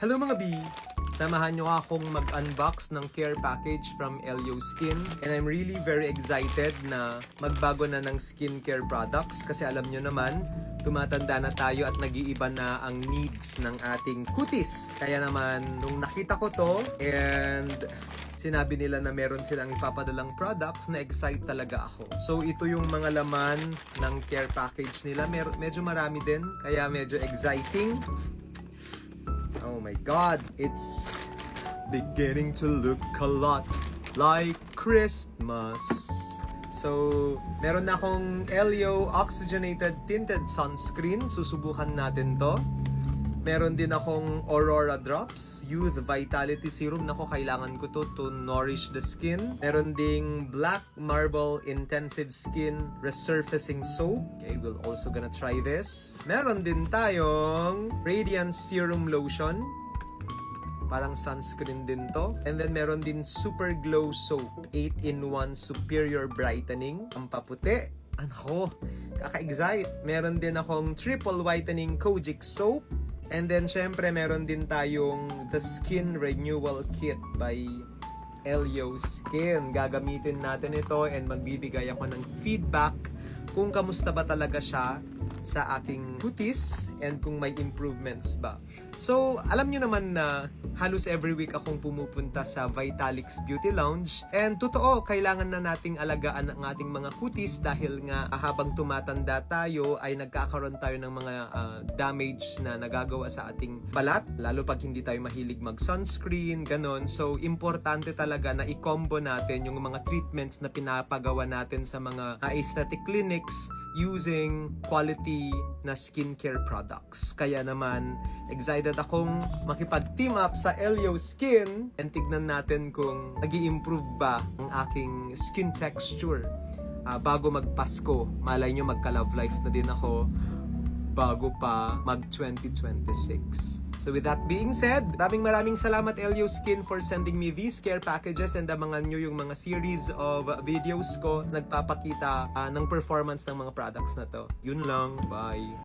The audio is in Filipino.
Hello mga B! Samahan nyo akong mag-unbox ng care package from Elio Skin. And I'm really very excited na magbago na ng skincare products kasi alam nyo naman, tumatanda na tayo at nag-iiba na ang needs ng ating kutis. Kaya naman, nung nakita ko to and sinabi nila na meron silang ipapadalang products, na excite talaga ako. So ito yung mga laman ng care package nila. Medyo marami din, kaya medyo exciting. Oh my God, it's beginning to look a lot like Christmas. So, meron na akong Elio Oxygenated Tinted Sunscreen. Susubukan natin to. Meron din akong Aurora Drops Youth Vitality Serum. Nako, kailangan ko to nourish the skin. Meron ding Black Marble Intensive Skin Resurfacing Soap. Okay, we're also gonna try this. Meron din tayong Radiance Serum Lotion. Parang sunscreen din to. And then meron din Super Glow Soap 8-in-1 Superior Brightening. Ang paputi. Ano, kaka-excite. Meron din akong Triple Whitening Kojic Soap. And then, syempre, meron din tayong The Skin Renewal Kit by Elio Skin. Gagamitin natin ito and magbibigay ako ng feedback kung kamusta ba talaga siya sa aking kutis and kung may improvements ba. So, alam nyo naman na halos every week akong pumupunta sa Vitalix Beauty Lounge. And totoo, kailangan na nating alagaan ang ating mga kutis dahil nga habang tumatanda tayo ay nagkakaroon tayo ng mga damage na nagagawa sa ating balat. Lalo pag hindi tayo mahilig mag-sunscreen, ganon. So, importante talaga na i-combo natin yung mga treatments na pinapagawa natin sa mga aesthetic clinics using quality na skincare products. Kaya naman, excited akong makipag-team up sa Elio Skin and tignan natin kung nag-i-improve ba ang aking skin texture bago magpasko. Malay nyo, magka-love life na din ako bago pa mag-2026. So with that being said, maraming salamat Elio Skin for sending me these care packages and abangan nyo yung mga series of videos ko nagpapakita ng performance ng mga products na to. Yun lang, bye!